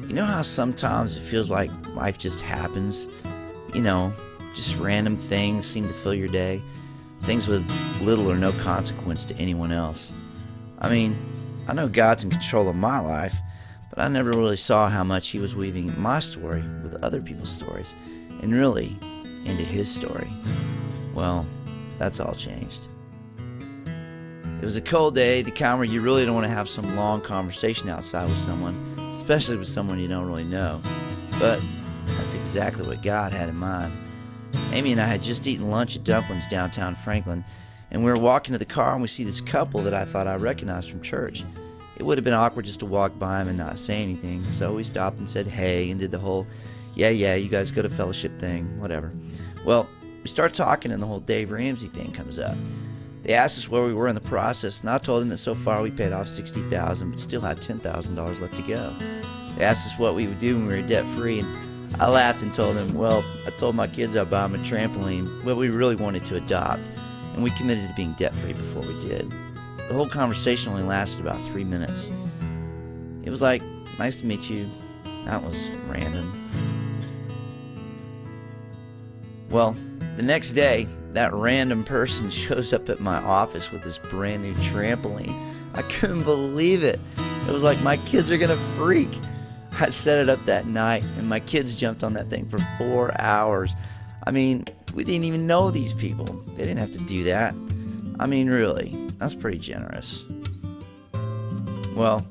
You know how sometimes it feels like life just happens? You know, just random things seem to fill your day. Things with little or no consequence to anyone else. I mean, I know God's in control of my life, but I never really saw how much He was weaving my story with other people's stories, and really into His story. Well, that's all changed. It was a cold day, the kind where you really don't want to have some long conversation outside with someone, especially with someone you don't really know. But that's exactly what God had in mind. Amy and I had just eaten lunch at Dumplings downtown Franklin, and we were walking to the car and we see this couple that I thought I recognized from church. It would have been awkward just to walk by him and not say anything, so we stopped and said hey and did the whole, yeah, you guys go to fellowship thing, whatever. Well, we start talking and the whole Dave Ramsey thing comes up. They asked us where we were in the process, and I told them that so far we paid off $60,000 but still had $10,000 left to go. They asked us what we would do when we were debt-free, and I laughed and told them, well, I told my kids I'd buy them a trampoline, but we really wanted to adopt, and we committed to being debt-free before we did. The whole conversation only lasted about 3 minutes. It was like, nice to meet you. That was random. Well, the next day, that random person shows up at my office with this brand new trampoline. I couldn't believe it. It was like my kids are gonna freak. I set it up that night and my kids jumped on that thing for 4 hours. I mean, we didn't even know these people. They didn't have to do that. I mean, really, that's pretty generous. Well,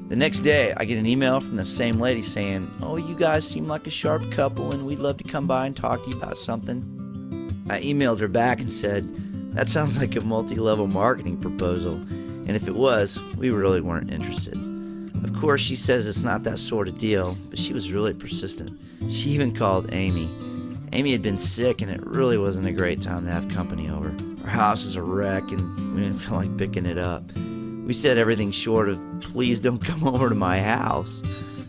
the next day I get an email from the same lady saying, oh, you guys seem like a sharp couple and we'd love to come by and talk to you about something. I emailed her back and said, that sounds like a multi-level marketing proposal, and if it was, we really weren't interested. Of course, she says it's not that sort of deal, but she was really persistent. She even called Amy. Amy had been sick, and it really wasn't a great time to have company over. Our house is a wreck, and we didn't feel like picking it up. We said everything short of, please don't come over to my house.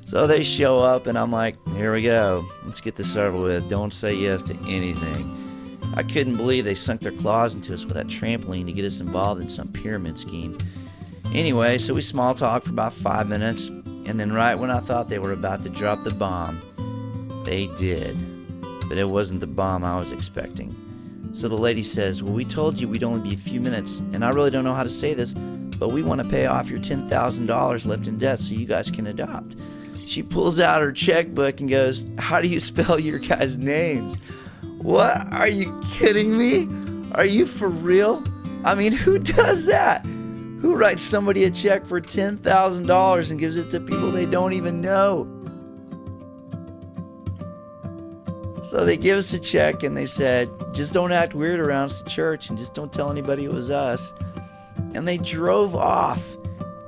So they show up, and I'm like, here we go. Let's get this over with. Don't say yes to anything. I couldn't believe they sunk their claws into us with that trampoline to get us involved in some pyramid scheme. Anyway, so we small talked for about 5 minutes, and then right when I thought they were about to drop the bomb, they did. But it wasn't the bomb I was expecting. So the lady says, well, we told you we'd only be a few minutes, and I really don't know how to say this, but we want to pay off your $10,000 left in debt so you guys can adopt. She pulls out her checkbook and goes, how do you spell your guys' names? What? Are you kidding me? Are you for real? I mean, who does that? Who writes somebody a check for $10,000 and gives it to people they don't even know? So they give us a check and they said, just don't act weird around us at church and just don't tell anybody it was us. And they drove off.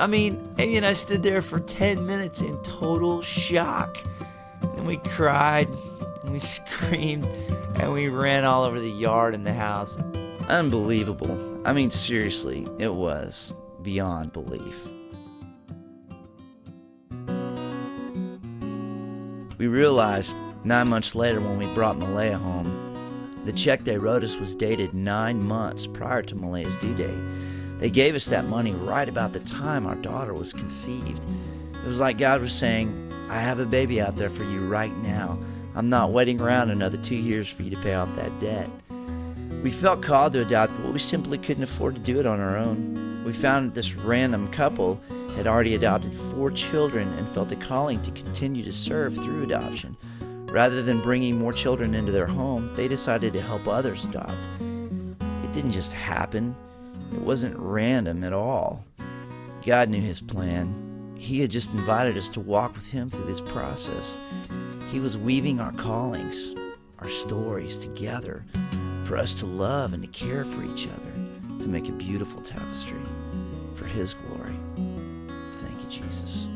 I mean, Amy and I stood there for 10 minutes in total shock. And we cried and we screamed and we ran all over the yard and the house. Unbelievable. I mean, seriously, it was beyond belief. We realized 9 months later when we brought Malaya home, the check they wrote us was dated 9 months prior to Malaya's due date. They gave us that money right about the time our daughter was conceived. It was like God was saying, I have a baby out there for you right now. I'm not waiting around another 2 years for you to pay off that debt. We felt called to adopt, but we simply couldn't afford to do it on our own. We found this random couple had already adopted 4 children and felt a calling to continue to serve through adoption. Rather than bringing more children into their home, they decided to help others adopt. It didn't just happen. It wasn't random at all. God knew His plan. He had just invited us to walk with Him through this process. He was weaving our callings, our stories together for us to love and to care for each other, to make a beautiful tapestry for His glory. Thank you, Jesus.